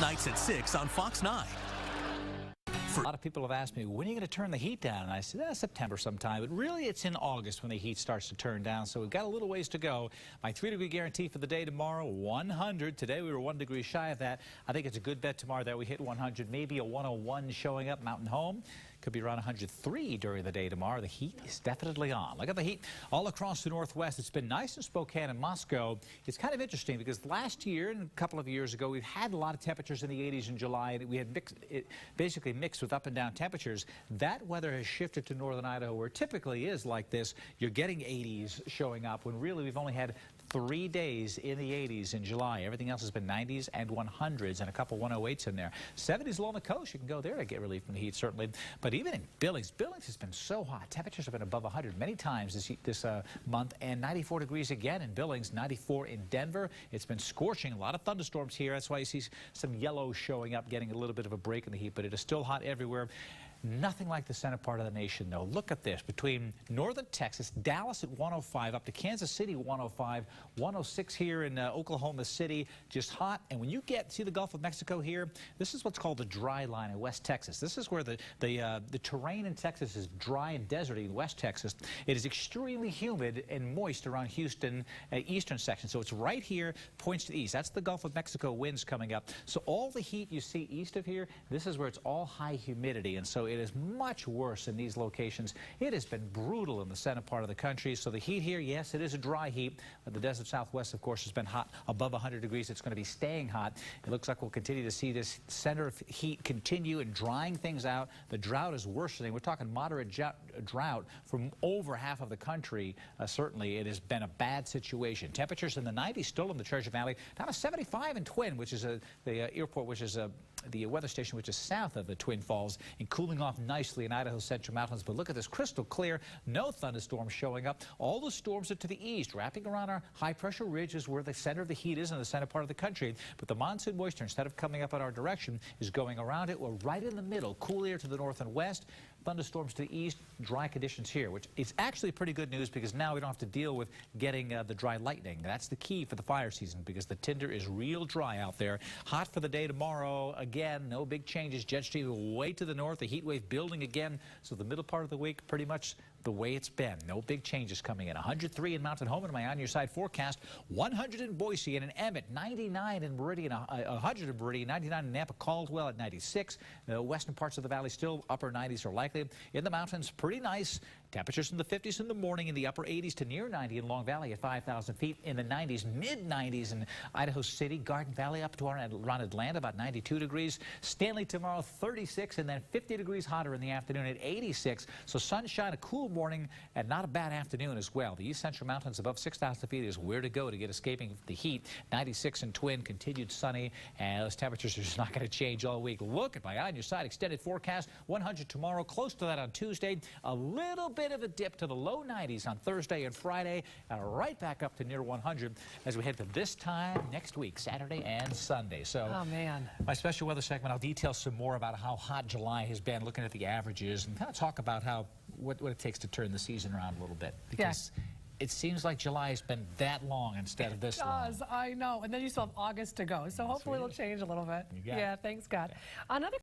weeknights at 6 on Fox 9. A lot of people have asked me, when are you going to turn the heat down? And I said, September sometime. But really, it's in August when the heat starts to turn down. So we've got a little ways to go. My 3-degree guarantee for the day tomorrow, 100. Today, we were 1 degree shy of that. I think it's a good bet tomorrow that we hit 100. Maybe a 101 showing up Mountain Home. Could be around 103 during the day tomorrow. The heat is definitely on. Look at the heat all across the Northwest. It's been nice in Spokane and Moscow. It's kind of interesting because last year and a couple of years ago, we've had a lot of temperatures in the 80s in July. And we had basically mixed with up and down temperatures. That weather has shifted to northern Idaho, where it typically is like this. You're getting 80s showing up when really we've only had 3 days in the 80s in July. Everything else has been 90s and 100s and a couple 108s in there. 70s along the coast. You can go there to get relief from the heat, certainly. But even in Billings has been so hot. Temperatures have been above 100 many times this month, and 94 degrees again in Billings, 94 in Denver. It's been scorching. A lot of thunderstorms here. That's why you see some yellow showing up, getting a little bit of a break in the heat, but it is still hot everywhere. Nothing like the center part of the nation, though. Look at this. Between northern Texas, Dallas at 105, up to Kansas City 105, 106 here in Oklahoma City, just hot. And when you see the Gulf of Mexico here, this is what's called the dry line in West Texas. This is where the terrain in Texas is dry and deserty in West Texas. It is extremely humid and moist around Houston, eastern section. So it's right here, points to the east. That's the Gulf of Mexico winds coming up. So all the heat you see east of here, this is where it's all high humidity. And so it is much worse in these locations. It has been brutal in the center part of the country. So the heat here, yes, it is a dry heat. The desert Southwest, of course, has been hot above 100 degrees. It's going to be staying hot. It looks like we'll continue to see this center of heat continue and drying things out. The drought is worsening. We're talking moderate drought from over half of the country. Certainly, it has been a bad situation. Temperatures in the 90s still in the Treasure Valley. Down to 75 in Twin, which is the airport, which is the weather station, which is south of the Twin Falls, and cooling off nicely in Idaho's Central Mountains. But look at this, crystal clear, no thunderstorms showing up. All the storms are to the east, wrapping around our high-pressure ridge is where the center of the heat is in the center part of the country. But the monsoon moisture, instead of coming up in our direction, is going around it. We're right in the middle, cool air to the north and west. Thunderstorms to the east, dry conditions here, which is actually pretty good news because now we don't have to deal with getting the dry lightning. That's the key for the fire season because the tinder is real dry out there. Hot for the day tomorrow. Again, no big changes. Jet stream way to the north. The heat wave building again. So the middle part of the week, pretty much the way it's been. No big changes coming in. 103 in Mountain Home in my on your side forecast. 100 in Boise and in Emmett. 99 in Meridian. 100 in Meridian. 99 in Nampa. Caldwell at 96. The western parts of the valley still upper 90s are likely. In the mountains, pretty nice. Temperatures in the 50s in the morning, in the upper 80s to near 90 in Long Valley at 5,000 feet. In the 90s, mid-90s in Idaho City, Garden Valley up to around Atlanta, about 92 degrees. Stanley tomorrow, 36, and then 50 degrees hotter in the afternoon at 86. So sunshine, a cool morning, and not a bad afternoon as well. The East Central Mountains above 6,000 feet is where to go to get escaping the heat. 96 in Twin, continued sunny, and those temperatures are just not going to change all week. Look at my on your side extended forecast. 100 tomorrow, close to that on Tuesday. A little bit of a dip to the low 90s on Thursday and Friday, and right back up to near 100 as we head to this time next week, Saturday and Sunday. So, oh man, my special weather segment, I'll detail some more about how hot July has been, looking at the averages, and kind of talk about what it takes to turn the season around a little bit. Because it seems like July has been that long instead of this long. It does, I know. And then you still have August to go. So hopefully it'll change a little bit. You got it. Thanks, God. Another